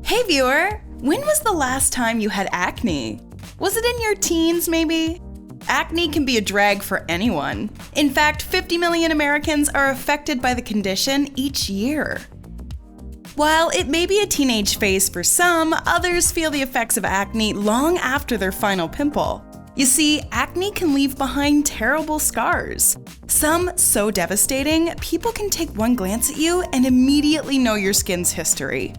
Hey viewer! When was the last time you had acne? Was it in your teens maybe? Acne can be a drag for anyone. In fact, 50 million Americans are affected by the condition each year. While it may be a teenage phase for some, others feel the effects of acne long after their final pimple. You see, acne can leave behind terrible scars. Some so devastating, people can take one glance at you and immediately know your skin's history.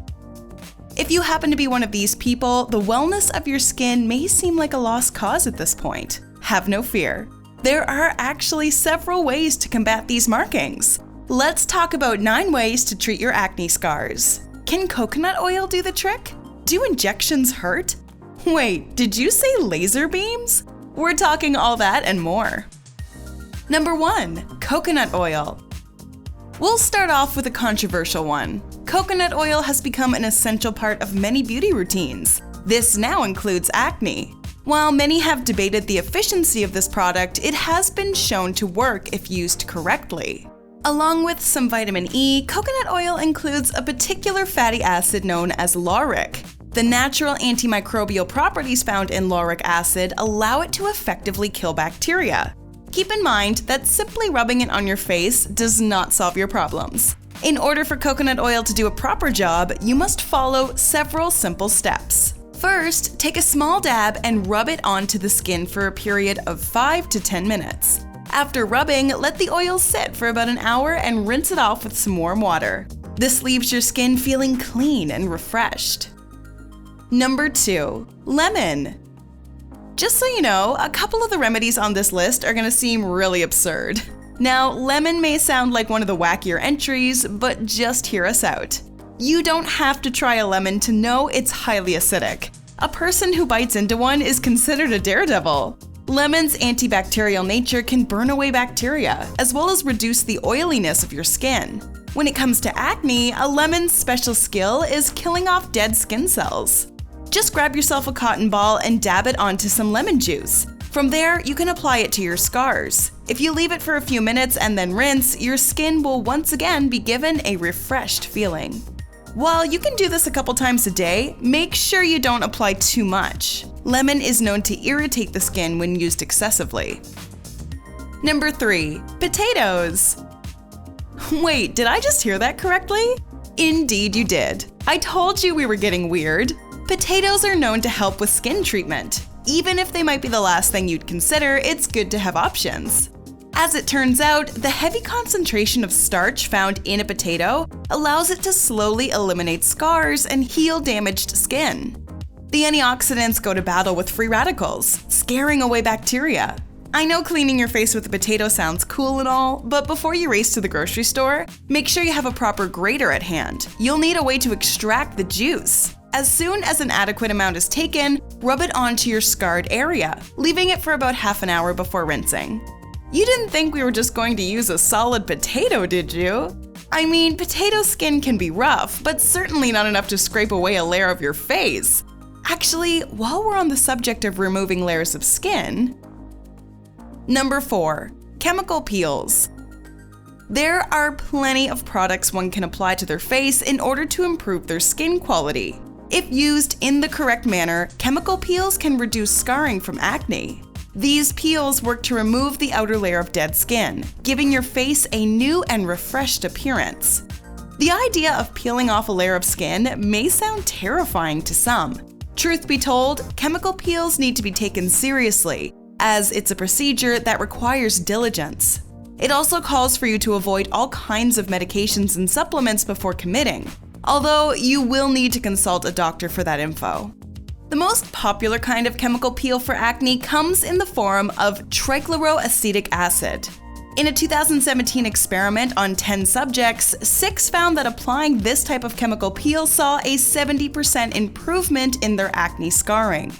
If you happen to be one of these people, the wellness of your skin may seem like a lost cause at this point. Have no fear. There are actually several ways to combat these markings. Let's talk about 9 ways to treat your acne scars. Can coconut oil do the trick? Do injections hurt? Wait, did you say laser beams? We're talking all that and more. Number 1. Coconut oil. We'll start off with a controversial one. Coconut oil has become an essential part of many beauty routines. This now includes acne. While many have debated the efficiency of this product, it has been shown to work if used correctly. Along with some vitamin E, coconut oil includes a particular fatty acid known as lauric. The natural antimicrobial properties found in lauric acid allow it to effectively kill bacteria. Keep in mind that simply rubbing it on your face does not solve your problems. In order for coconut oil to do a proper job, you must follow several simple steps. First, take a small dab and rub it onto the skin for a period of 5 to 10 minutes. After rubbing, let the oil sit for about an hour and rinse it off with some warm water. This leaves your skin feeling clean and refreshed. Number 2. Lemon. Just so you know, a couple of the remedies on this list are going to seem really absurd. Now, lemon may sound like one of the wackier entries, but just hear us out. You don't have to try a lemon to know it's highly acidic. A person who bites into one is considered a daredevil. Lemon's antibacterial nature can burn away bacteria, as well as reduce the oiliness of your skin. When it comes to acne, a lemon's special skill is killing off dead skin cells. Just grab yourself a cotton ball and dab it onto some lemon juice. From there, you can apply it to your scars. If you leave it for a few minutes and then rinse, your skin will once again be given a refreshed feeling. While you can do this a couple times a day, make sure you don't apply too much. Lemon is known to irritate the skin when used excessively. Number 3. Potatoes. Wait, did I just hear that correctly? Indeed you did. I told you we were getting weird. Potatoes are known to help with skin treatment. Even if they might be the last thing you'd consider, it's good to have options. As it turns out, the heavy concentration of starch found in a potato allows it to slowly eliminate scars and heal damaged skin. The antioxidants go to battle with free radicals, scaring away bacteria. I know cleaning your face with a potato sounds cool and all, but before you race to the grocery store, make sure you have a proper grater at hand. You'll need a way to extract the juice. As soon as an adequate amount is taken, rub it onto your scarred area, leaving it for about half an hour before rinsing. You didn't think we were just going to use a solid potato, did you? I mean, potato skin can be rough, but certainly not enough to scrape away a layer of your face. Actually, while we're on the subject of removing layers of skin… Number 4. Chemical peels. There are plenty of products one can apply to their face in order to improve their skin quality. If used in the correct manner, chemical peels can reduce scarring from acne. These peels work to remove the outer layer of dead skin, giving your face a new and refreshed appearance. The idea of peeling off a layer of skin may sound terrifying to some. Truth be told, chemical peels need to be taken seriously, as it's a procedure that requires diligence. It also calls for you to avoid all kinds of medications and supplements before committing, although you will need to consult a doctor for that info. The most popular kind of chemical peel for acne comes in the form of trichloroacetic acid. In a 2017 experiment on 10 subjects, 6 found that applying this type of chemical peel saw a 70% improvement in their acne scarring.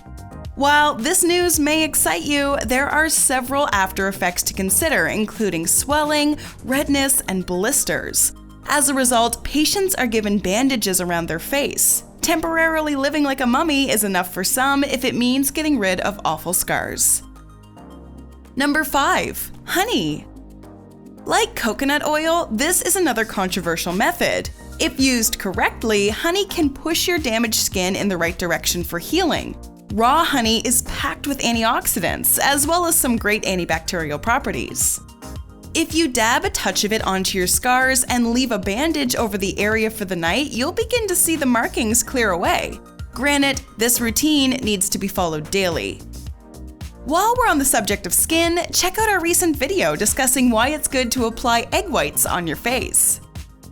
While this news may excite you, there are several after effects to consider, including swelling, redness, and blisters. As a result, patients are given bandages around their face. Temporarily living like a mummy is enough for some if it means getting rid of awful scars. Number 5. Honey. Like coconut oil, this is another controversial method. If used correctly, honey can push your damaged skin in the right direction for healing. Raw honey is packed with antioxidants, as well as some great antibacterial properties. If you dab a touch of it onto your scars and leave a bandage over the area for the night, you'll begin to see the markings clear away. Granted, this routine needs to be followed daily. While we're on the subject of skin, check out our recent video discussing why it's good to apply egg whites on your face.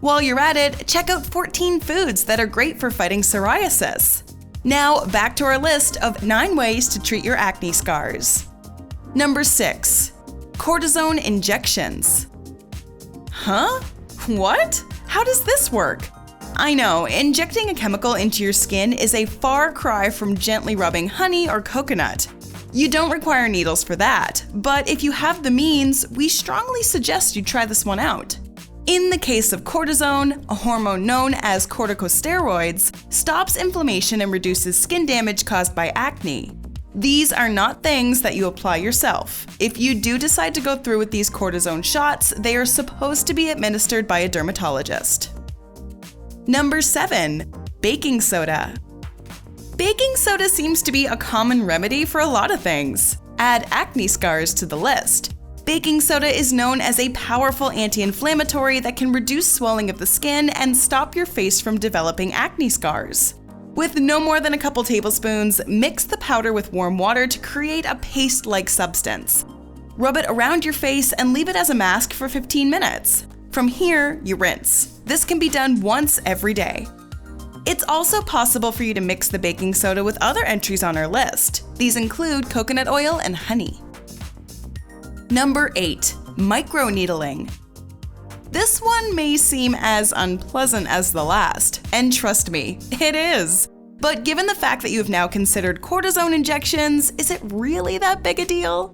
While you're at it, check out 14 foods that are great for fighting psoriasis. Now, back to our list of 9 ways to treat your acne scars. Number 6. Cortisone Injections. Huh? What? How does this work? I know, injecting a chemical into your skin is a far cry from gently rubbing honey or coconut. You don't require needles for that, but if you have the means, we strongly suggest you try this one out. In the case of cortisone, a hormone known as corticosteroids, stops inflammation and reduces skin damage caused by acne. These are not things that you apply yourself. If you do decide to go through with these cortisone shots, they are supposed to be administered by a dermatologist. Number 7. Baking soda. Baking soda seems to be a common remedy for a lot of things. Add acne scars to the list. Baking soda is known as a powerful anti-inflammatory that can reduce swelling of the skin and stop your face from developing acne scars. With no more than a couple tablespoons, mix the powder with warm water to create a paste-like substance. Rub it around your face and leave it as a mask for 15 minutes. From here, you rinse. This can be done once every day. It's also possible for you to mix the baking soda with other entries on our list. These include coconut oil and honey. Number 8. Microneedling. This one may seem as unpleasant as the last, and trust me, it is. But given the fact that you have now considered cortisone injections, is it really that big a deal?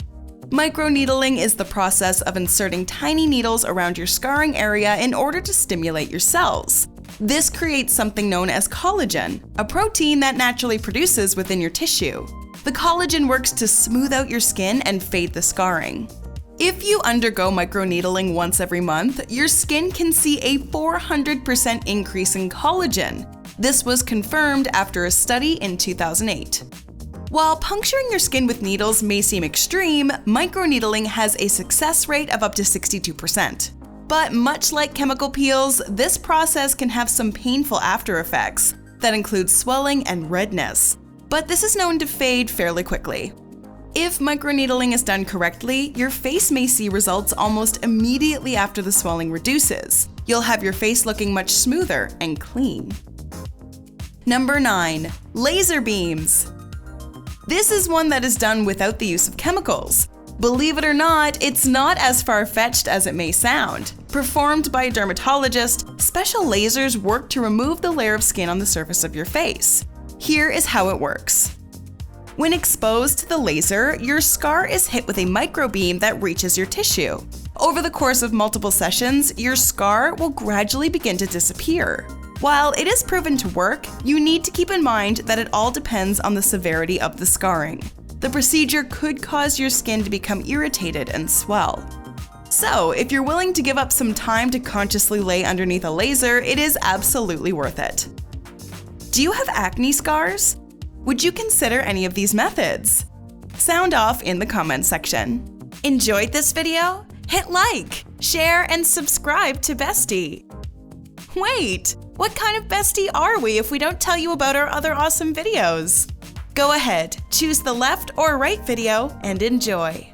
Microneedling is the process of inserting tiny needles around your scarring area in order to stimulate your cells. This creates something known as collagen, a protein that naturally produces within your tissue. The collagen works to smooth out your skin and fade the scarring. If you undergo microneedling once every month, your skin can see a 400% increase in collagen. This was confirmed after a study in 2008. While puncturing your skin with needles may seem extreme, microneedling has a success rate of up to 62%. But much like chemical peels, this process can have some painful after effects that include swelling and redness. But this is known to fade fairly quickly. If microneedling is done correctly, your face may see results almost immediately after the swelling reduces. You'll have your face looking much smoother and clean. Number 9. Laser beams. This is one that is done without the use of chemicals. Believe it or not, it's not as far-fetched as it may sound. Performed by a dermatologist, special lasers work to remove the layer of skin on the surface of your face. Here is how it works. When exposed to the laser, your scar is hit with a microbeam that reaches your tissue. Over the course of multiple sessions, your scar will gradually begin to disappear. While it is proven to work, you need to keep in mind that it all depends on the severity of the scarring. The procedure could cause your skin to become irritated and swell. So, if you're willing to give up some time to consciously lay underneath a laser, it is absolutely worth it. Do you have acne scars? Would you consider any of these methods? Sound off in the comments section. Enjoyed this video? Hit like, share, and subscribe to Bestie. Wait, what kind of bestie are we if we don't tell you about our other awesome videos? Go ahead, choose the left or right video and enjoy.